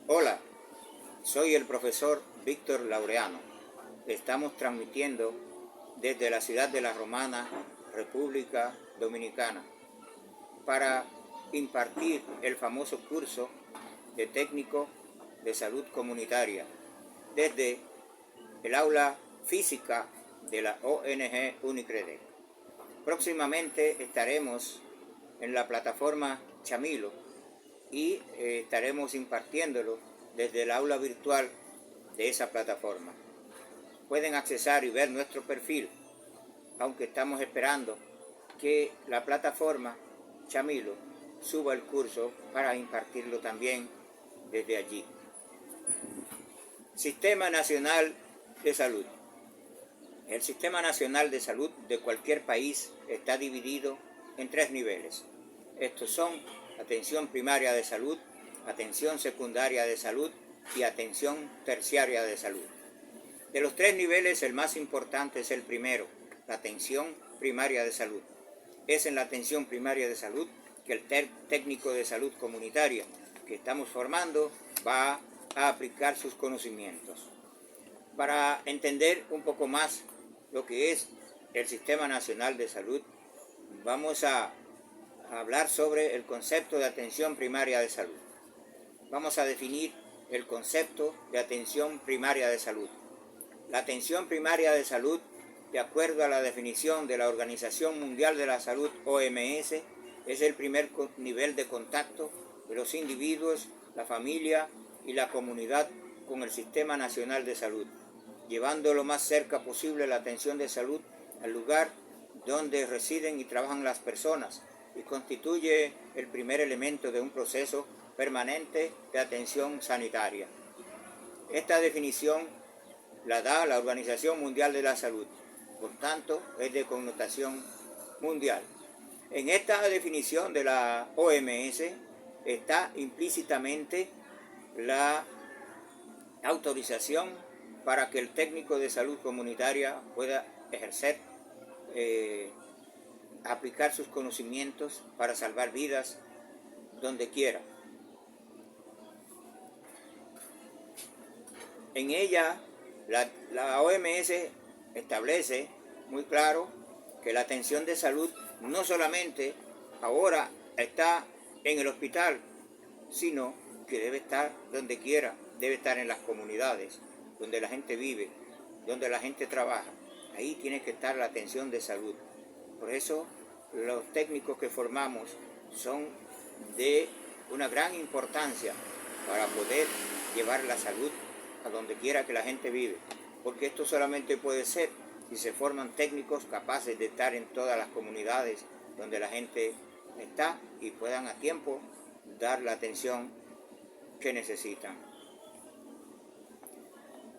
Hola, soy el profesor Víctor Laureano. Estamos transmitiendo desde la ciudad de La Romana, República Dominicana, para impartir el famoso curso de técnico de salud comunitaria desde el aula física de la ONG Unicredec. Próximamente estaremos en la plataforma Chamilo y estaremos impartiéndolo desde el aula virtual de esa plataforma. Pueden accesar y ver nuestro perfil, aunque estamos esperando que la plataforma Chamilo suba el curso para impartirlo también desde allí. Sistema Nacional de Salud. El Sistema Nacional de Salud de cualquier país está dividido en 3 niveles. Estos son atención primaria de salud, atención secundaria de salud y atención terciaria de salud. De los 3 niveles, el más importante es el primero, la atención primaria de salud. Es en la atención primaria de salud que el técnico de salud comunitaria que estamos formando va a aplicar sus conocimientos. Para entender un poco más lo que es el Sistema Nacional de Salud, vamos a hablar sobre el concepto de atención primaria de salud. Vamos a definir el concepto de atención primaria de salud. La atención primaria de salud, de acuerdo a la definición de la Organización Mundial de la Salud, OMS, es el primer nivel de contacto de los individuos, la familia y la comunidad con el Sistema Nacional de Salud, llevando lo más cerca posible la atención de salud al lugar donde residen y trabajan las personas, y constituye el primer elemento de un proceso permanente de atención sanitaria. Esta definición la da la Organización Mundial de la Salud, por tanto es de connotación mundial. En esta definición de la OMS está implícitamente la autorización para que el técnico de salud comunitaria pueda ejercer, aplicar sus conocimientos para salvar vidas donde quiera. En ella, la OMS establece muy claro que la atención de salud no solamente ahora está en el hospital, sino que debe estar donde quiera, debe estar en las comunidades, donde la gente vive, donde la gente trabaja. Ahí tiene que estar la atención de salud. Por eso los técnicos que formamos son de una gran importancia para poder llevar la salud a donde quiera que la gente vive, porque esto solamente puede ser si se forman técnicos capaces de estar en todas las comunidades donde la gente está y puedan a tiempo dar la atención que necesitan.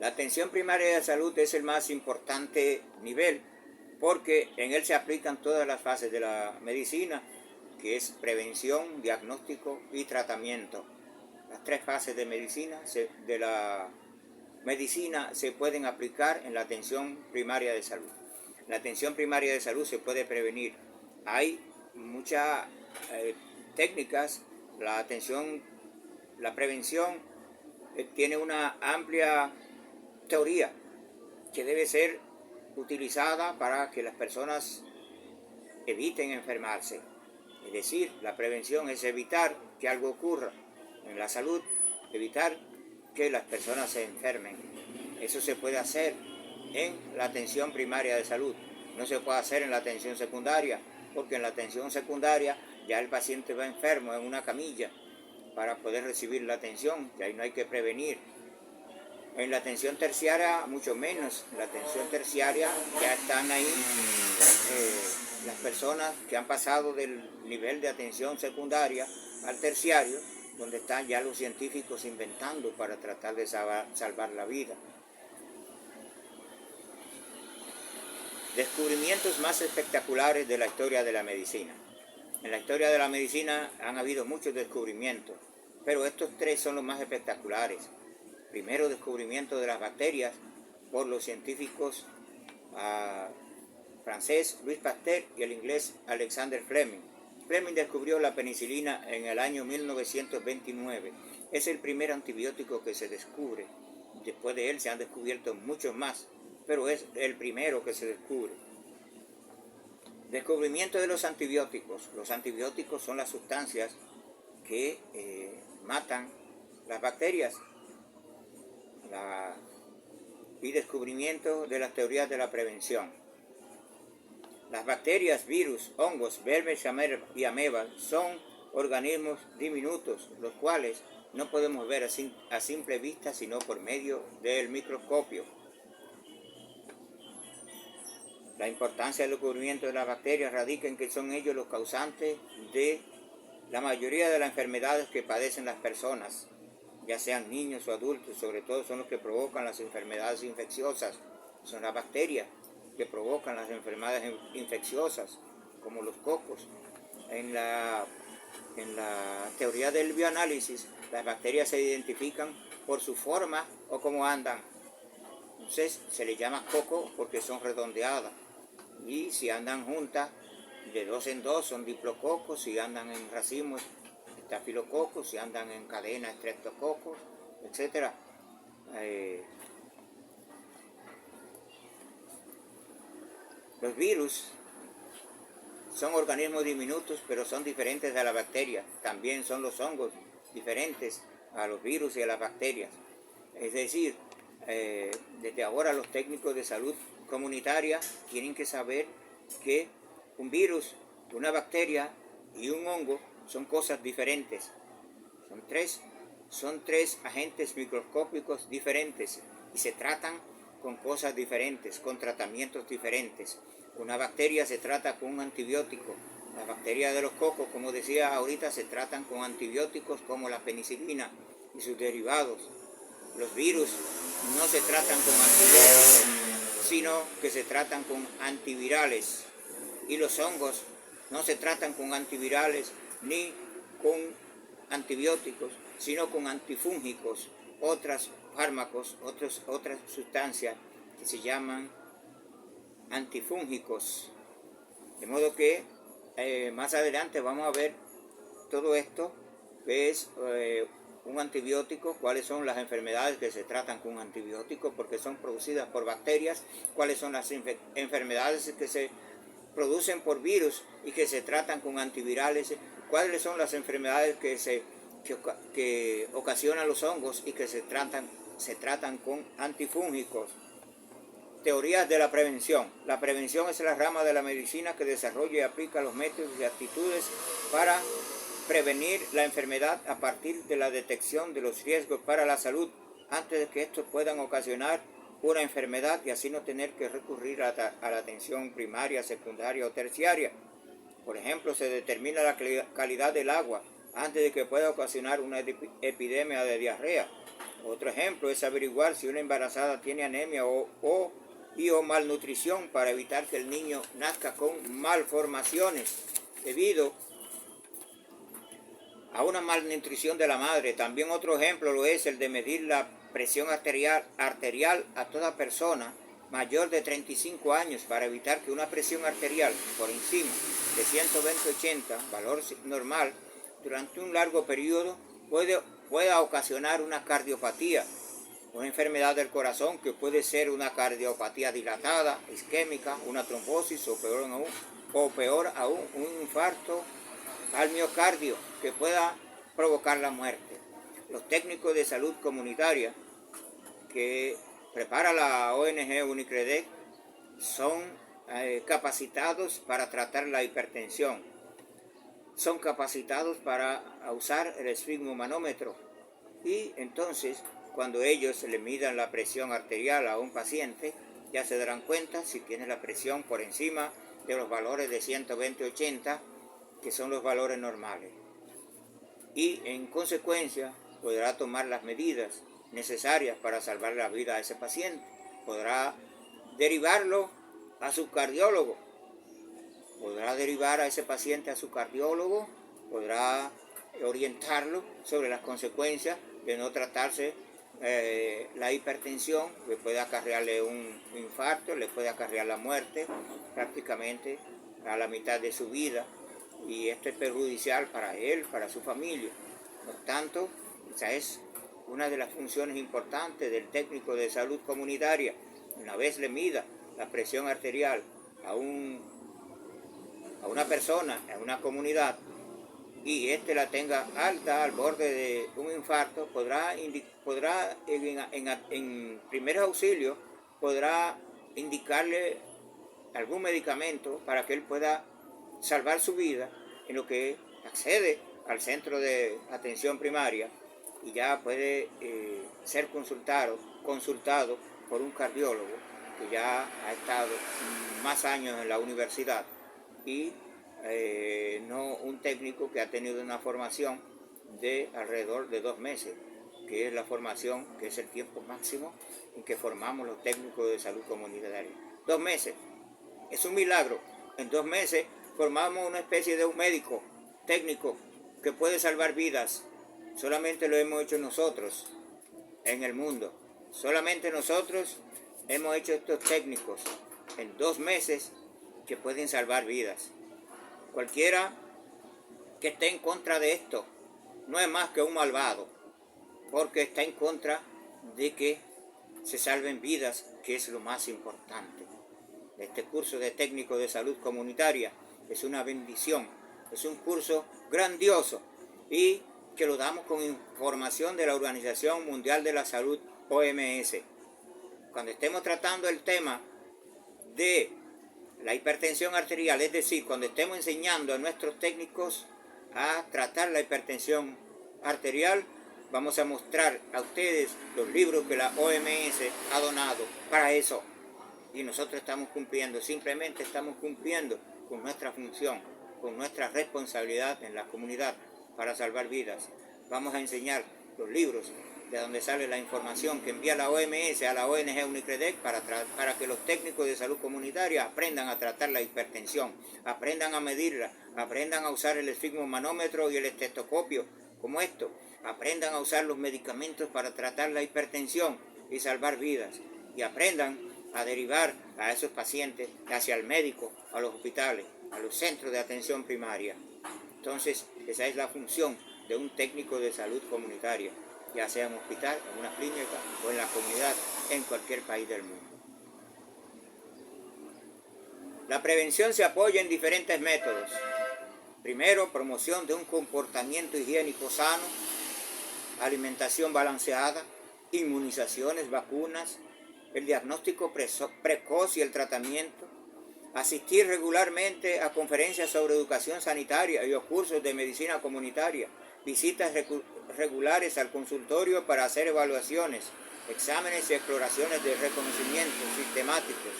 La atención primaria de salud es el más importante nivel porque en él se aplican todas las fases de la medicina, que es prevención, diagnóstico y tratamiento. Las 3 fases de la medicina se pueden aplicar en la atención primaria de salud. En la atención primaria de salud se puede prevenir. Hay muchas técnicas. La prevención tiene una amplia teoría que debe ser utilizada para que las personas eviten enfermarse. Es decir, la prevención es evitar que algo ocurra en la salud, evitar que las personas se enfermen. Eso se puede hacer en la atención primaria de salud. No se puede hacer en la atención secundaria, porque en la atención secundaria ya el paciente va enfermo en una camilla para poder recibir la atención, y ahí no hay que prevenir. En la atención terciaria, mucho menos. En la atención terciaria ya están ahí las personas que han pasado del nivel de atención secundaria al terciario, donde están ya los científicos inventando para tratar de salvar la vida. Descubrimientos más espectaculares de la historia de la medicina. En la historia de la medicina han habido muchos descubrimientos, pero estos 3 son los más espectaculares. Primero, descubrimiento de las bacterias por los científicos francés Louis Pasteur y el inglés Alexander Fleming. Fleming descubrió la penicilina en el año 1929. Es el primer antibiótico que se descubre. Después de él se han descubierto muchos más, pero es el primero que se descubre. Descubrimiento de los antibióticos. Los antibióticos son las sustancias que matan las bacterias. Y descubrimiento de las teorías de la prevención. Las bacterias, virus, hongos, vermes y amebas son organismos diminutos, los cuales no podemos ver a simple vista sino por medio del microscopio. La importancia del descubrimiento de las bacterias radica en que son ellos los causantes de la mayoría de las enfermedades que padecen las personas, ya sean niños o adultos. Sobre todo son los que provocan las enfermedades infecciosas. Son las bacterias que provocan las enfermedades infecciosas, como los cocos. En la teoría del bioanálisis, las bacterias se identifican por su forma o cómo andan. Entonces se les llama coco porque son redondeadas. Y si andan juntas, de dos en dos, son diplococos. Si andan en racimos, estafilococos. Si andan en cadena, estreptococos, etc. Los virus son organismos diminutos, pero son diferentes a las bacterias. También son los hongos diferentes a los virus y a las bacterias. Es decir, desde ahora los técnicos de salud comunitaria tienen que saber que un virus, una bacteria y un hongo son cosas diferentes. Son tres agentes microscópicos diferentes y se tratan con cosas diferentes, con tratamientos diferentes. Una bacteria se trata con un antibiótico. Las bacterias de los cocos, como decía ahorita, se tratan con antibióticos como la penicilina y sus derivados. Los virus no se tratan con antibióticos, sino que se tratan con antivirales. Y los hongos no se tratan con antivirales ni con antibióticos, sino con antifúngicos, otros fármacos, otras sustancias que se llaman antifúngicos. De modo que más adelante vamos a ver todo esto, que es un antibiótico, cuáles son las enfermedades que se tratan con antibióticos porque son producidas por bacterias, cuáles son las enfermedades que se producen por virus y que se tratan con antivirales, cuáles son las enfermedades que ocasionan los hongos y que se tratan con antifúngicos. Teorías de la prevención. La prevención es la rama de la medicina que desarrolla y aplica los métodos y actitudes para prevenir la enfermedad a partir de la detección de los riesgos para la salud antes de que estos puedan ocasionar una enfermedad y así no tener que recurrir a la atención primaria, secundaria o terciaria. Por ejemplo, se determina la calidad del agua antes de que pueda ocasionar una epidemia de diarrea. Otro ejemplo es averiguar si una embarazada tiene anemia o malnutrición para evitar que el niño nazca con malformaciones debido a una malnutrición de la madre. También otro ejemplo lo es el de medir la presión arterial a toda persona mayor de 35 años para evitar que una presión arterial por encima de 120/80, valor normal, durante un largo periodo pueda ocasionar una cardiopatía, una enfermedad del corazón que puede ser una cardiopatía dilatada, isquémica, una trombosis o peor aún un infarto al miocardio que pueda provocar la muerte. Los técnicos de salud comunitaria que prepara la ONG Unicredec son capacitados para tratar la hipertensión, son capacitados para usar el esfigmomanómetro y entonces cuando ellos le midan la presión arterial a un paciente ya se darán cuenta si tiene la presión por encima de los valores de 120/80, que son los valores normales, y en consecuencia podrá tomar las medidas necesarias para salvar la vida a ese paciente. Podrá derivarlo a su cardiólogo, podrá derivar a ese paciente a su cardiólogo, podrá orientarlo sobre las consecuencias de no tratarse la hipertensión, que puede acarrearle un infarto, le puede acarrear la muerte prácticamente a la mitad de su vida. y esto es perjudicial para él, para su familia. Por tanto, esa es una de las funciones importantes del técnico de salud comunitaria. Una vez le mida la presión arterial a una persona, a una comunidad, y éste la tenga alta al borde de un infarto, podrá en primeros auxilios, podrá indicarle algún medicamento para que él pueda salvar su vida, en lo que accede al centro de atención primaria y ya puede ser consultado por un cardiólogo que ya ha estado más años en la universidad y no un técnico que ha tenido una formación de alrededor de 2 meses, que es la formación, que es el tiempo máximo en que formamos los técnicos de salud comunitaria. 2 meses, es un milagro. En 2 meses formamos una especie de un médico técnico que puede salvar vidas. Solamente lo hemos hecho nosotros en el mundo. Solamente nosotros hemos hecho estos técnicos en 2 meses que pueden salvar vidas. Cualquiera que esté en contra de esto no es más que un malvado, porque está en contra de que se salven vidas, que es lo más importante. Este curso de técnico de salud comunitaria es una bendición, es un curso grandioso y que lo damos con información de la Organización Mundial de la Salud, OMS. Cuando estemos tratando el tema de la hipertensión arterial, es decir, cuando estemos enseñando a nuestros técnicos a tratar la hipertensión arterial, vamos a mostrar a ustedes los libros que la OMS ha donado para eso. Y nosotros estamos cumpliendo, simplemente estamos cumpliendo con nuestra función, con nuestra responsabilidad en la comunidad para salvar vidas. Vamos a enseñar los libros de donde sale la información que envía la OMS a la ONG UNICREDEC para que los técnicos de salud comunitaria aprendan a tratar la hipertensión, aprendan a medirla, aprendan a usar el esfigmomanómetro y el estetoscopio como esto, aprendan a usar los medicamentos para tratar la hipertensión y salvar vidas, y aprendan a derivar a esos pacientes hacia el médico, a los hospitales, a los centros de atención primaria. Entonces, esa es la función de un técnico de salud comunitaria, ya sea en un hospital, en una clínica o en la comunidad, en cualquier país del mundo. La prevención se apoya en diferentes métodos. Primero, promoción de un comportamiento higiénico sano, alimentación balanceada, inmunizaciones, vacunas, el diagnóstico precoz y el tratamiento, asistir regularmente a conferencias sobre educación sanitaria y a cursos de medicina comunitaria, visitas regulares al consultorio para hacer evaluaciones, exámenes y exploraciones de reconocimiento sistemáticos.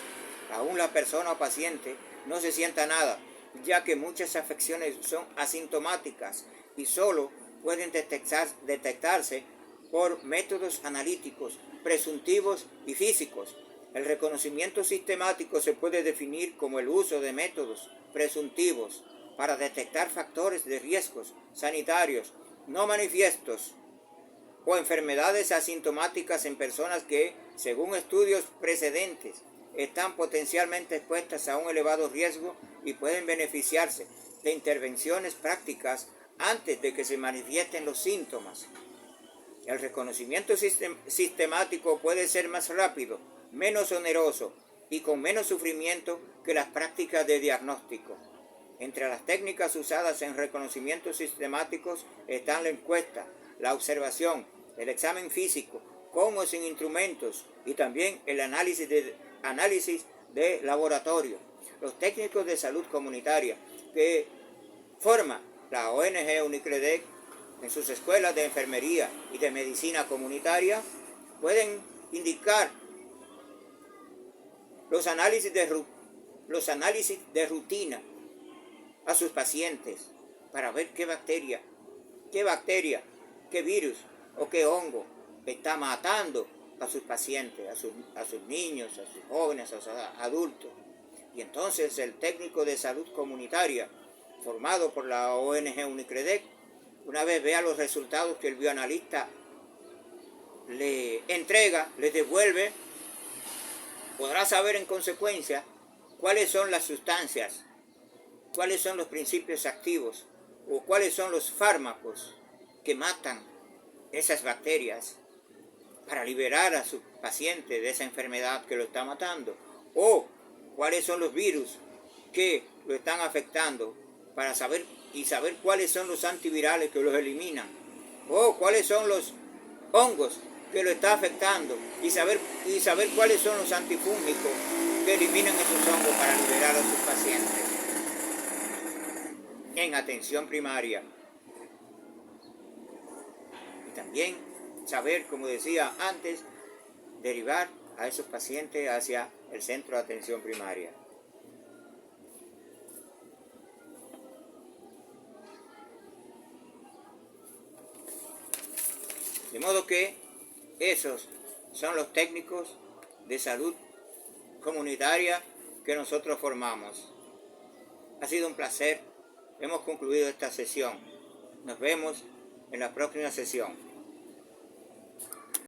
Aún la persona o paciente no se sienta nada, ya que muchas afecciones son asintomáticas y solo pueden detectarse por métodos analíticos, presuntivos y físicos. El reconocimiento sistemático se puede definir como el uso de métodos presuntivos para detectar factores de riesgos sanitarios no manifiestos o enfermedades asintomáticas en personas que, según estudios precedentes, están potencialmente expuestas a un elevado riesgo y pueden beneficiarse de intervenciones prácticas antes de que se manifiesten los síntomas. El reconocimiento sistemático puede ser más rápido, menos oneroso y con menos sufrimiento que las prácticas de diagnóstico. Entre las técnicas usadas en reconocimientos sistemáticos están la encuesta, la observación, el examen físico, con o sin instrumentos, y también el análisis de laboratorio. Los técnicos de salud comunitaria que forma la ONG UNICREDEC en sus escuelas de enfermería y de medicina comunitaria pueden indicar los análisis de rutina a sus pacientes para ver qué bacteria, qué virus o qué hongo está matando a sus pacientes, a sus niños, a sus jóvenes, a sus adultos. Y entonces el técnico de salud comunitaria formado por la ONG UNICREDEC, una vez vea los resultados que el bioanalista le entrega, le devuelve, podrá saber en consecuencia cuáles son las sustancias cuáles son los principios activos o cuáles son los fármacos que matan esas bacterias para liberar a su paciente de esa enfermedad que lo está matando, o cuáles son los virus que lo están afectando para saber cuáles son los antivirales que los eliminan, o cuáles son los hongos que lo está afectando y saber cuáles son los antifúngicos que eliminan esos hongos para liberar a sus pacientes en atención primaria. Y también saber, como decía antes, derivar a esos pacientes hacia el centro de atención primaria. De modo que esos son los técnicos de salud comunitaria que nosotros formamos. Ha sido un placer. Hemos concluido esta sesión. Nos vemos en la próxima sesión.